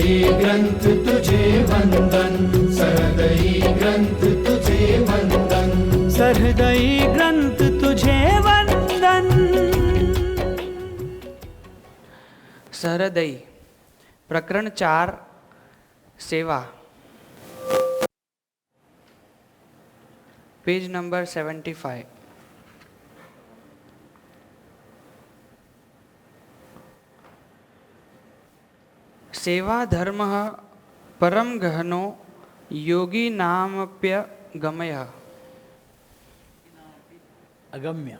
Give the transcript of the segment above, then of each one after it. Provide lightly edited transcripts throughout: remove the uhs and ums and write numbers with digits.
सहृदयी ग्रंथ तुझे वंदन, सहृदयी ग्रंथ तुझे वंदन, सहृदयी ग्रंथ तुझे वंदन। सहृदयी प्रकरण 4 सेवा, पेज नंबर 75। सेवा धर्म परम गहनो योगी नामप्य गमय। अगम्य।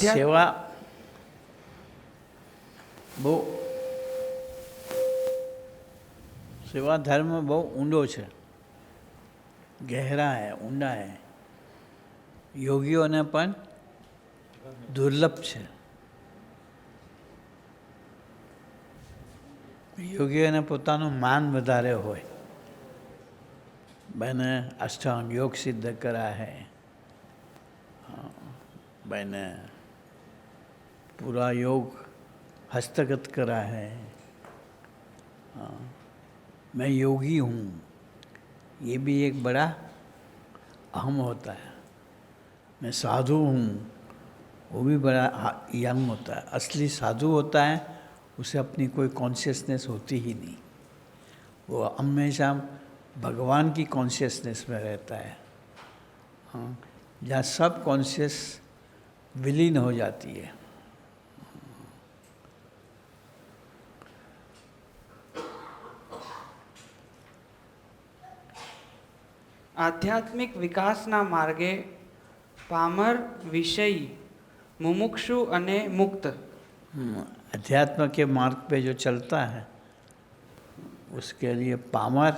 सेवा બહુ સેવા ધર્મ બહુ ઊંડો છે, ગહેરા હે, ઊંડા હે, યોગીઓને પણ દુર્લભ છે. યોગીઓને પોતાનું માન વધારે હોય. मैंने अष्टांग योग सिद्ध करा है, मैंने पूरा योग हस्तगत करा है, मैं योगी हूँ, ये भी एक बड़ा अहम होता है. मैं साधु हूँ, वो भी बड़ा यंग होता है. असली साधु होता है उसे अपनी कोई कॉन्शियसनेस होती ही नहीं, वो हमेशा भगवान की कॉन्शियसनेस में रहता है. हाँ, जहाँ सब कॉन्शियस विलीन हो जाती है. आध्यात्मिक विकासना मार्गे पामर विषयी मुमुक्षु अने मुक्त। अध्यात्म के मार्ग पे जो चलता है उसके लिए पामर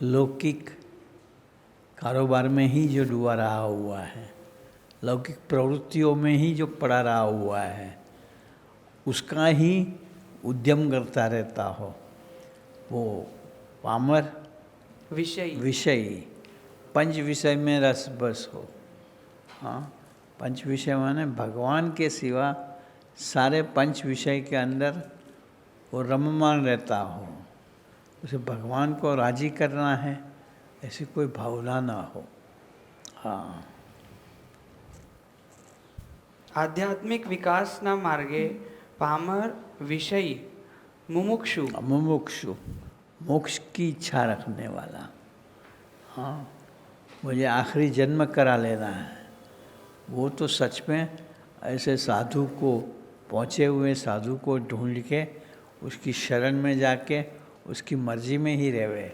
लौकिक कारोबार में ही जो डूबा रहा हुआ है, लौकिक प्रवृत्तियों में ही जो पड़ा रहा हुआ है, उसका ही उद्यम करता रहता हो, वो पामर विषयी पंच विषय में रस बस हो. हाँ, पंच विषय माने भगवान के सिवा सारे पंच विषय के अंदर वो रममान रहता हो, उसे भगवान को राजी करना है ऐसी कोई भावना ना हो. हाँ, आध्यात्मिक विकासना मार्गे पामर विषयी मुमुक्षु मोक्ष की इच्छा रखने वाला. हाँ, मुझे आखिरी जन्म करा लेना है, वो तो सच में ऐसे साधु को, पहुँचे हुए साधु को ढूंढ के उसकी शरण में जाके उसकी मर्जी में ही रहवे,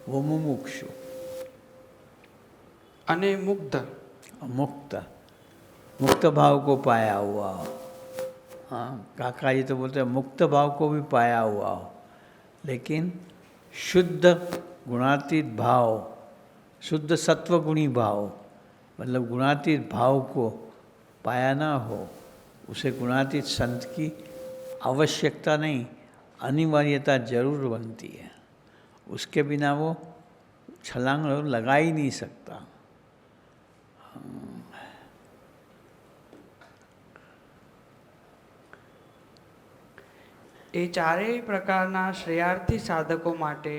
वो मुमुक्षु. अने मुक्त भाव को पाया हुआ हो. हाँ, काका जी तो बोलते हैं मुक्त भाव को भी पाया हुआ हो, लेकिन शुद्ध गुणातीत भाव, शुद्ध सत्वगुणी भाव, मतलब गुणातीत भाव को पाया ना हो, उसे गुणातीत संत की आवश्यकता नहीं, अनिवार्यता जरूर बनती है. उसके बिना वो छलांग लगा ही नहीं सकता. એ ચારેય પ્રકારના શ્રેયાર્થી સાધકો માટે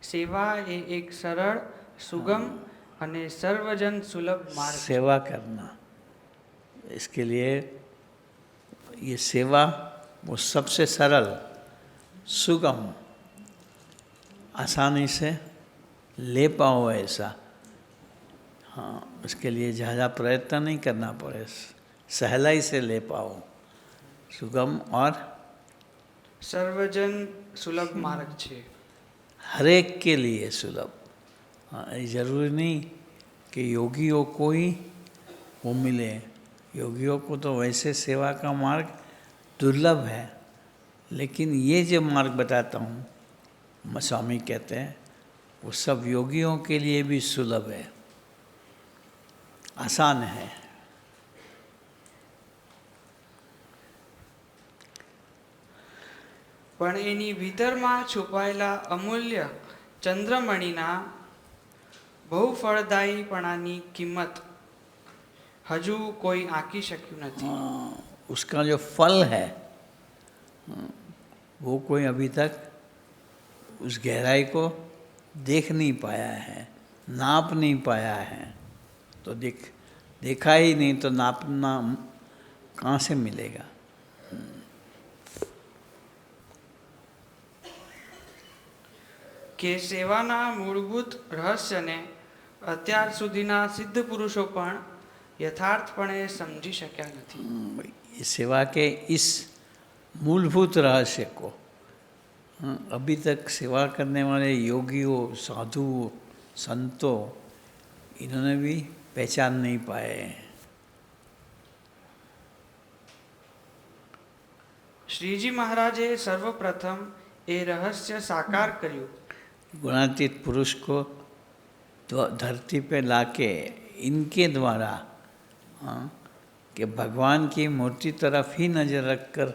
સેવા એ એક સરળ, સુગમ અને સર્વજન સુલભ માર્ગ. सेवा करना, इसके लिए ये सेवा वो सबसे सरल, सुगम, आसानी से ले पाओ ऐसा. हाँ, उसके लिए ज़्यादा प्रयत्न नहीं करना पड़े, सहलाई से ले पाओ. सुगम और સર્વજન સુલભ માર્ગ છે. हर एक के लिए सुलभ. हाँ, ये जरूरी नहीं कि योगियों को ही वो मिले. योगियों को तो वैसे सेवा का मार्ग दुर्लभ है, लेकिन ये जो मार्ग बताता हूँ, स्वामी कहते हैं, वो सब योगियों के लिए भी सुलभ है, आसान है. પણ એની ભીતરમાં છુપાયેલા અમૂલ્ય ચંદ્રમણીના બહુ ફળદાયીપણાની કિંમત હજુ કોઈ આંકી શક્યું નથી. उसका जो फल है वो कोई अभी तक उस गहराई को देख नहीं पाया है, नाप नहीं पाया है. तो देखा ही नहीं तो नापना कहाँ से मिलेगा. કે સેવાના મૂળભૂત રહસ્યને અત્યાર સુધીના સિદ્ધ પુરુષો પણ યથાર્થપણે સમજી શક્યા નથી. इस सेवा के इस मूलभूत रहस्य को अभी तक सेवा करने वाले योगियों, साधुओं, संतों, इन्होंने भी पहचान नहीं पाए. શ્રીજી મહારાજે સર્વપ્રથમ એ રહસ્ય સાકાર કર્યું. गुणातीत पुरुष को धरती पे लाके इनके द्वारा कि भगवान की मूर्ति तरफ ही नज़र रखकर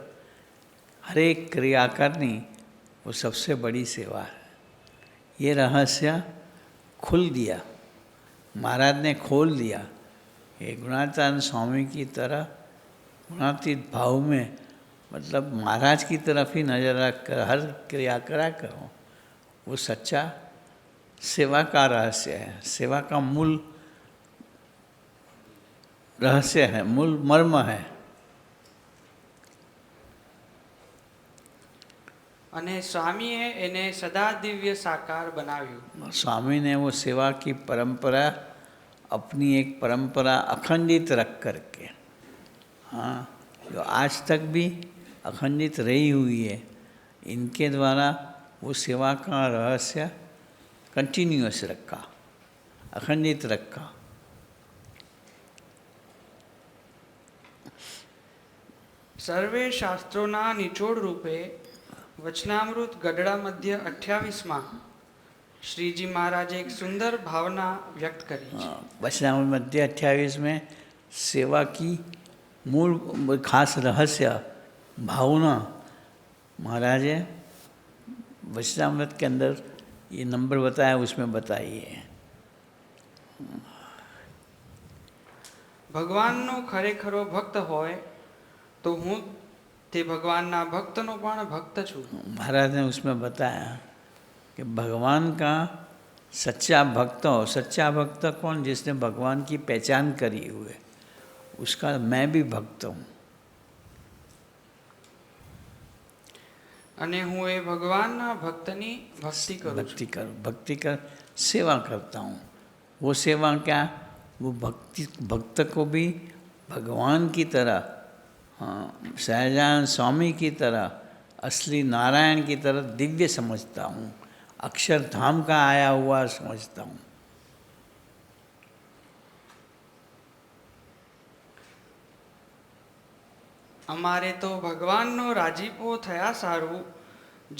हर एक क्रिया करनी वो सबसे बड़ी सेवा है. ये रहस्य खुल दिया, महाराज ने खोल दिया. ये गुणातीत स्वामी की तरह गुणातीत भाव में मतलब महाराज की तरफ ही नज़र रखकर हर क्रिया करा करो, वो सच्चा सेवा का रहस्य है, सेवा का मूल रहस्य है, मूल मर्म है. અને સ્વામીએ એને સદા દિવ્ય સાકાર બનાવ્યું. स्वामी ने वो सेवा की परंपरा अपनी एक परंपरा अखंडित रख करके, हाँ, जो आज तक भी अखंडित रही हुई है, इनके द्वारा वो सेवा का रहस्य कंटिन्यूअस रखा, अखंडित रखा. સર્વે શાસ્ત્રોના નિચોડ રૂપે વચનામૃત ગઢડા મધ્ય 28માં શ્રીજી મહારાજે એક સુંદર ભાવના વ્યક્ત કરી છે. वचनामृत मध्य 28 में सेवा की मूल खास रहस्य भावना महाराज वचनामृत के अंदर ये नंबर बताया उसमें बताइए. ભગવાનનો ખરેખરો ભક્ત હોય તો હું તે ભગવાનના ભક્તનો પણ ભક્ત છું. महाराज ने उसमें बताया कि भगवान का सच्चा भक्त हो. सच्चा भक्त कौन? जिसने भगवान की पहचान करी हुए, उसका मैं भी भक्त हूँ. અને હું એ ભગવાનના ભક્તની ભક્તિ કરું છું. भक्ति कर सेवा करता हूँ. वो सेवा क्या? वो भक्त को भी भगवान की तरह, हाँ, सहजानंद स्वामी की तरह, असली नारायण की तरह दिव्य समझता हूँ, अक्षरधाम का आया हुआ समझता हूँ. અમારે તો ભગવાનનો રાજીપો થયા સારું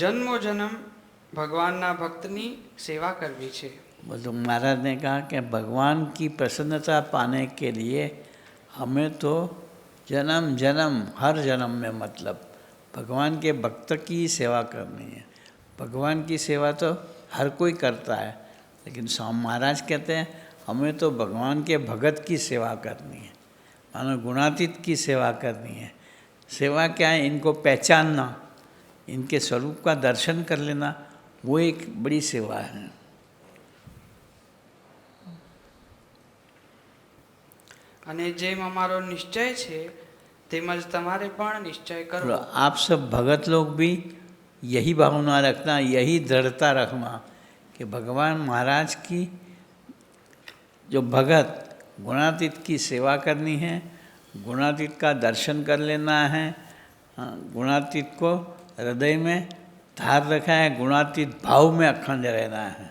જન્મો જન્મ ભગવાનના ભક્તની સેવા કરવી છે. तो महाराज ने कहा कि भगवान की प्रसन्नता पाने के लिए हमें तो जन्म जन्म हर जन्म में मतलब भगवान के भक्त की सेवा करनी है. भगवान की सेवा तो हर कोई करता है, लेकिन स्वामी महाराज कहते हैं हमें तो भगवान के भगत की सेवा करनी है, मानो गुणातीत की सेवा करनी है. सेवा क्या है? इनको पहचानना, इनके स्वरूप का दर्शन कर लेना, वो एक बड़ी सेवा है. અને જેમ અમારો નિશ્ચય છે તેમજ તમારે પણ નિશ્ચય और કરવો. आप सब भगत लोग भी यही भावना रखना, यही दृढ़ता रखना कि भगवान महाराज की जो भगत गुणातीत की सेवा करनी है, गुणातीत का दर्शन कर लेना है, गुणातीत को हृदय में धार रखा है, गुणातीत भाव में अखंड रहना है,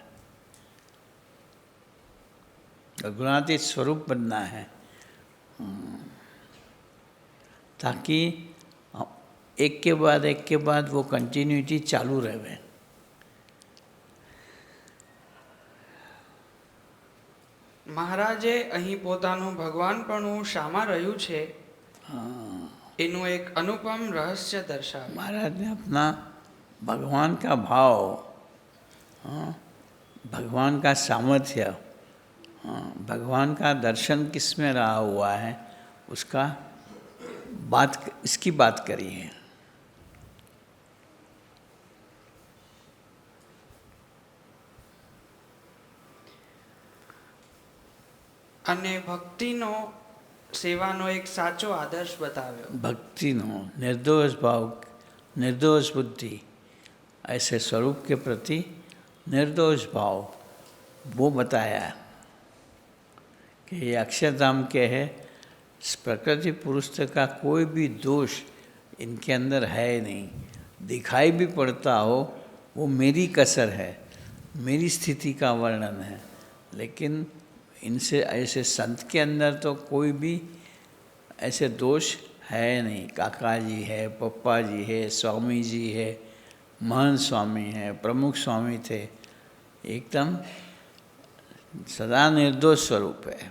गुणातीत स्वरूप बनना है, ताकि एक के बाद वो कंटिन्यूटी चालू रहे. મહારાજે અહીં પોતાનું ભગવાનપણું શામાં રહ્યું છે એનું એક અનુપમ રહસ્ય દર્શાવ્યું. महाराज ने अपना भगवान का भाव, हाँ, भगवान का सामर्थ्य, भगवान का दर्शन किस में रहा हुआ है उसका इसकी बात करी है। અને ભક્તિનો સેવાનો એક સાચો આદર્શ બતાવ્યો। भक्तिनो निर्दोष भाव, निर्दोष बुद्धि, ऐसे स्वरूप के प्रति निर्दोष भाव वो बताया कि ये अक्षरधाम के है। प्रकृति पुरुष का कोई भी दोष इनके अंदर है नहीं, दिखाई भी पड़ता हो वो मेरी कसर है, मेरी स्थिति का वर्णन है। लेकिन इनसे ऐसे संत के अंदर तो कोई भी ऐसे दोष है नहीं। काका जी है, पप्पा जी है, स्वामी जी है, महंत स्वामी है, प्रमुख स्वामी थे, एकदम सदा निर्दोष स्वरूप है।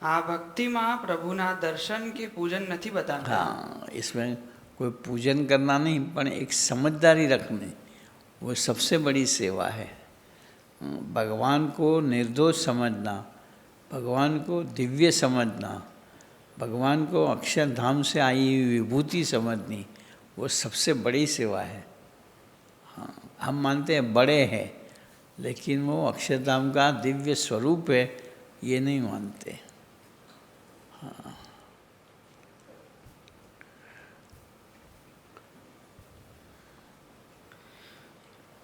આ ભક્તિમાં પ્રભુના દર્શન કે પૂજન નથી બતાવતા। हाँ, इसमें कोई पूजन करना नहीं, पर एक समझदारी रखनी, वो सबसे बड़ी सेवा है। भगवान को निर्दोष समझना, भगवान को दिव्य समझना, भगवान को अक्षरधाम से आई हुई विभूति समझनी, वो सबसे बड़ी सेवा है। हाँ, हम मानते हैं बड़े हैं, लेकिन वो अक्षरधाम का दिव्य स्वरूप है ये नहीं मानते।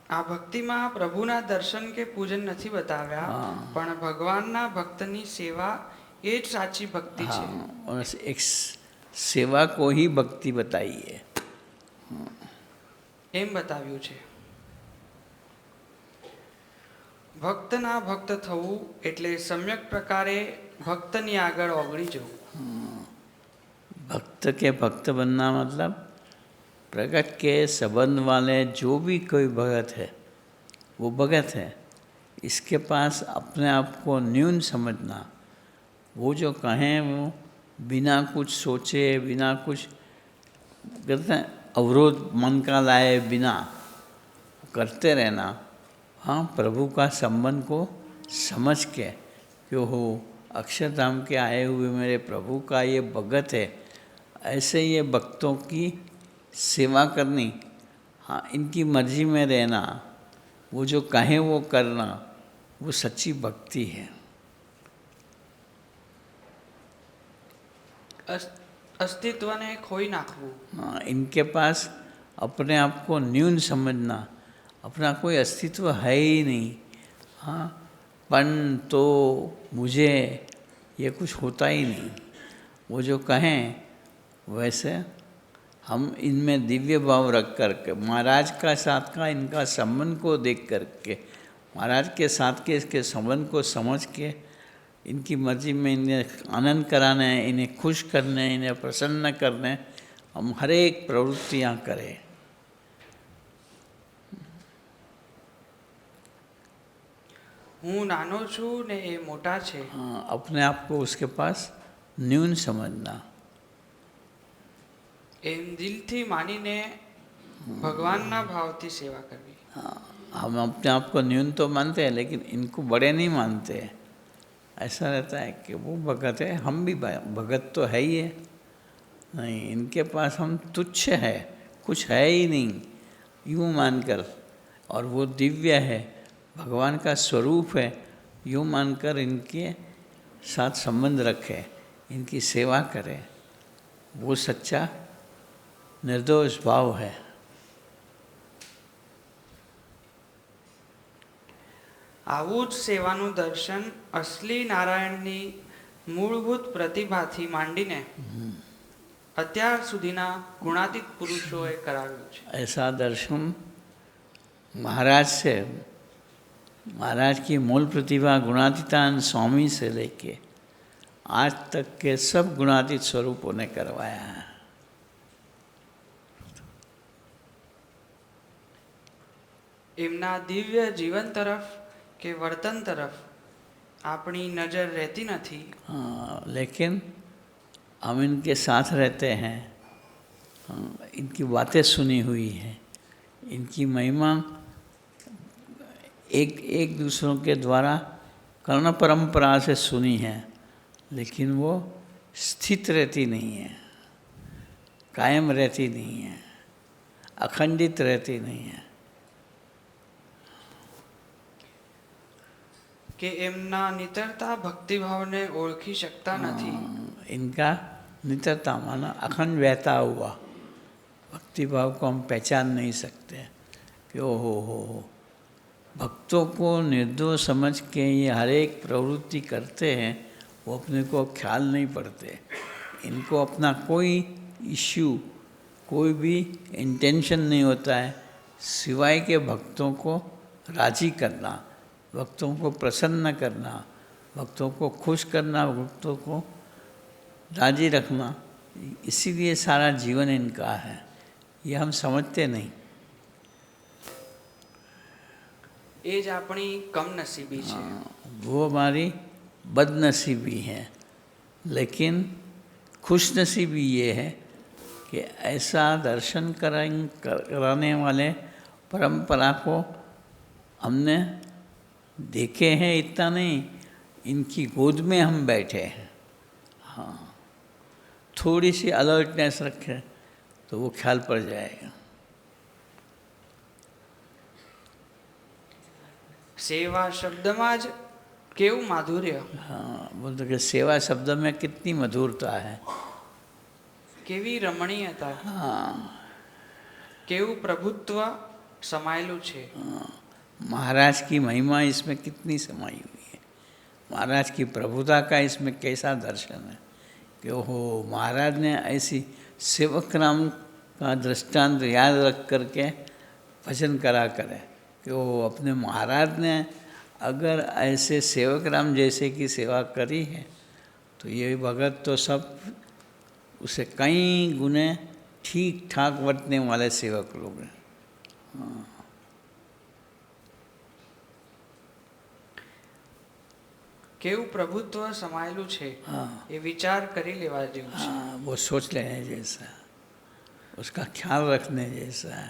આ ભક્તિમાં પ્રભુના દર્શન કે પૂજન નથી બતાવ્યા, પણ ભગવાનના ભક્તની સેવા એ જ સાચી ભક્તિ છે। हाँ, और एक सेवा को ही भक्ति बताई है। એમ બતાવ્યું છે। ભક્તના ભક્ત થવું એટલે સમ્યક પ્રકારે ભક્તની આગળ ઓગળી જવું। भक्त के भक्त बनना मतलब प्रकट के संबंध वाले जो भी कोई भगत है वो भगत है। इसके पास अपने आप को न्यून समझना, वो जो कहें वो बिना कुछ सोचे, बिना कुछ कहते हैं अवरोध मन का लाए बिना करते रहना। हाँ, प्रभु का संबंध को समझ के कि हो अक्षरधाम के आए हुए मेरे प्रभु का ये भगत है, ऐसे ये भक्तों की सेवा करनी। हाँ, इनकी मर्जी में रहना, वो जो कहें वो करना, वो सच्ची भक्ति है। अस्तित्वने खोई नाखવું। हाँ, इनके पास अपने आप को न्यून समझना, अपना कोई अस्तित्व है ही नहीं। हाँ, पन तो मुझे ये कुछ होता ही नहीं। वो जो कहें वैसे हम इनमें दिव्य भाव रख कर के महाराज का साथ का इनका संबंध को देख कर के, महाराज के साथ के इसके संबंध को समझ के, इनकी मर्जी में इन्हें आनंद कराने, इन्हें खुश करने, इन्हें प्रसन्न करने हम हर एक प्रवृत्तियाँ करें। હું નાનો છું ને એ મોટા છે। हाँ, अपने आप को उसके पास न्यून समझना। એમ દિલથી માનીને ભગવાનના ભાવથી સેવા કરવી। हाँ, हम अपने आप को न्यून तो मानते हैं, लेकिन इनको बड़े नहीं मानते हैं। ऐसा रहता है कि वो भगत है, हम भी भगत तो है ही है। नहीं, इनके पास हम तुच्छ है, कुछ है ही नहीं, यूँ मानकर, और वो दिव्य है, भगवान का स्वरूप है, यूँ मानकर इनके साथ संबंध रखे, इनकी सेवा करें, वो सच्चा निर्दोष भाव है। આવું જ સેવાનું દર્શન અસલી નારાયણની મૂળભૂત પ્રતિભાથી માંડીને અત્યાર સુધીના ગુણાતીત પુરુષોએ કરાવ્યું છે। ऐसा दर्शन महाराज से, महाराज की मूल प्रतिभा गुणातीतान स्वामी से लेके आज तक के सब गुणातीत स्वरूपों ने करवाया है। એમના દિવ્ય જીવન તરફ કે વર્તન તરફ આપણી નજર રહેતી નથી। हाँ, लेकिन हम इनके साथ रहते हैं, हाँ, इनकी बातें सुनी हुई हैं, इनकी महिमा एक दूसरों के द्वारा कर्ण परंपरा से सुनी है, लेकिन वो स्थित रहती नहीं है, कायम रहती नहीं है, अखंडित रहती नहीं है। કે એમના નિતરતા ભક્તિભાવને ઓળખી શકતા નથી। इनका नितरता माना अखंड बहता हुआ भक्ति भाव को हम पहचान नहीं सकते कि ओ हो भक्तों को निर्दोष समझ के ये हर एक प्रवृत्ति करते हैं, वो अपने को ख्याल नहीं पड़ते। इनको अपना कोई इश्यू, कोई भी इंटेंशन नहीं होता है सिवाय के भक्तों को राजी करना, भक्तों को प्रसन्न करना, भक्तों को खुश करना, भक्तों को राजी रखना। इसीलिए सारा जीवन इनका है, ये हम समझते नहीं। એ જ આપણી કમનસીબી છે। वो हमारी बदनसीबी है, लेकिन खुशनसीबी ये है कि ऐसा दर्शन कराने वाले परंपरा को हमने देखे हैं। इतना नहीं, इनकी गोद में हम बैठे हैं। हाँ, थोड़ी सी अलर्टनेस रखें तो वो ख्याल पड़ जाएगा। સેવા શબ્દમાં જ કેવું માધુર્ય, हाँ, बोलते कि सेवा शब्द में कितनी मधुरता है। કેવી રમણીયતા, हाँ, કેવું પ્રભુત્વ સમાયેલું છે। महाराज की महिमा इसमें कितनी समाई हुई है, महाराज की प्रभुता का इसमें कैसा दर्शन है कि ओहो, महाराज ने ऐसी सेवक राम का दृष्टांत याद रख करके भजन करा करे कि वो अपने महाराज ने अगर ऐसे सेवक राम जैसे की सेवा करी है तो ये भगत तो सब उसे कई गुने ठीक ठाक वर्तने वाले सेवक लोग हैं। हाँ। કેવું પ્રભુત્વ સમાયેલું છે, એ વિચાર કરી લેવા જેવું છે। हाँ, वो सोच लेने जैसा, उसका ख्याल रखने जैसा है।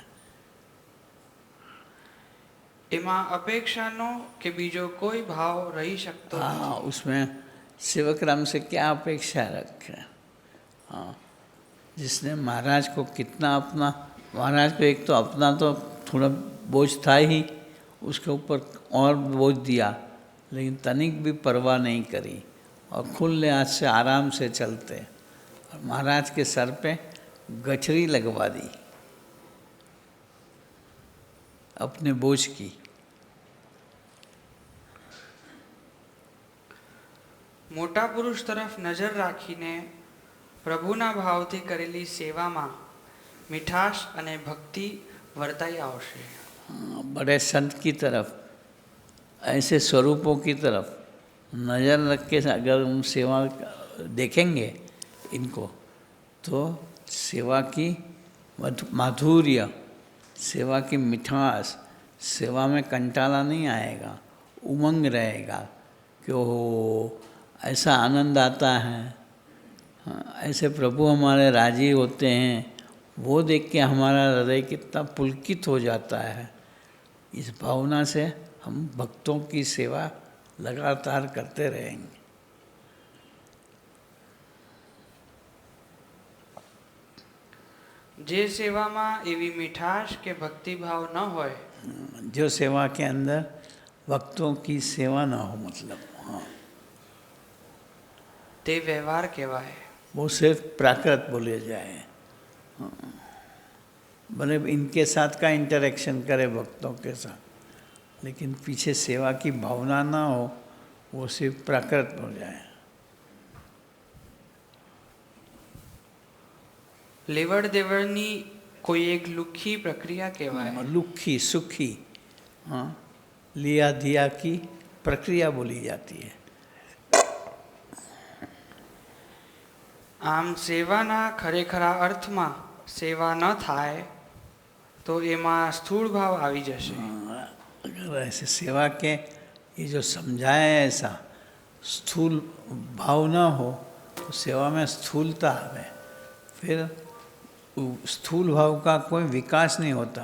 એમાં અપેક્ષાનો કે બીજો કોઈ ભાવ રહી શકતો નથી। हाँ, उसमें सेवक राम से क्या अपेक्षा रखे। हाँ, जिसने महाराज को कितना अपना, महाराज को एक तो अपना तो थोड़ा बोझ था ही, उसके ऊपर और बोझ दिया, लेकिन तनिक भी परवाह नहीं करी और खुले हाथ से आराम से चलते, और महाराज के सर पे गठरी लगवा दी अपने बोझ की। મોટા પુરુષ તરફ નજર રાખીને પ્રભુના ભાવથી કરેલી સેવામાં મીઠાશ અને ભક્તિ વર્તાઈ આવશે। बड़े संत की तरफ, ऐसे स्वरूपों की तरफ नज़र रख के अगर हम सेवा देखेंगे इनको, तो सेवा की माधुर्य, सेवा की मिठास, सेवा में कंटाला नहीं आएगा, उमंग रहेगा कि ओह ऐसा आनंद आता है। हाँ, ऐसे प्रभु हमारे राजी होते हैं, वो देख के हमारा हृदय कितना पुलकित हो जाता है। इस भावना से हम भक्तों की सेवा लगातार करते रहेंगे। જે સેવામાં એવી મીઠાશ કે ભક્તિભાવ ન હોય, जो सेवा के अंदर भक्तों की सेवा न हो, मतलब हाँ, તે વ્યવહાર કહેવાય। वो सिर्फ प्राकृत बोले जाए। हाँ, भले इनके साथ का इंटरेक्शन करे भक्तों के साथ, लेकिन पीछे सेवा की भावना ना हो, वो सिर्फ प्राकृत हो जाए। લેવડ દેવડની કોઈ એક લુખ્ખી પ્રક્રિયા કહેવાય। लुखी सुखी, हाँ, लिया दिया की प्रक्रिया बोली जाती है। આમ સેવાના ખરેખરા અર્થમાં સેવા ન થાય તો એમાં સ્થૂળ ભાવ આવી જશે। अगर ऐसे सेवा के ये जो समझाया है ऐसा स्थूल भाव ना हो, तो सेवा में स्थूलता आवे, फिर स्थूल भाव का कोई विकास नहीं होता,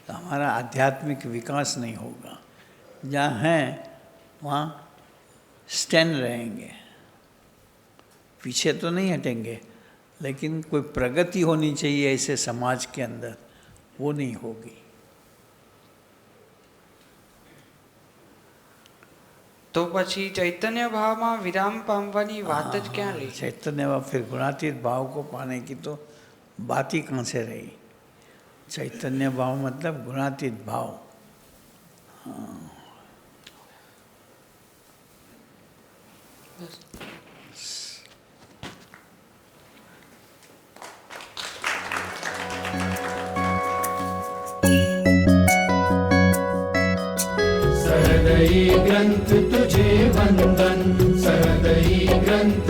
तो हमारा आध्यात्मिक विकास नहीं होगा। जहाँ हैं वहाँ स्टैंड रहेंगे, पीछे तो नहीं हटेंगे, लेकिन कोई प्रगति होनी चाहिए ऐसे समाज के अंदर, वो नहीं होगी। તો પછી ચૈતન્ય ભાવમાં વિરામ પામવાની વાત જ ક્યાં રહી? चैतन्य भाव, फिर गुणातीत भाव को पाने की तो बात ही कहाँ से रही। चैतन्य भाव मतलब गुणातीत भाव। सहृदयी ग्रंथ तुझे वंदन, सहृदयी ग्रंथ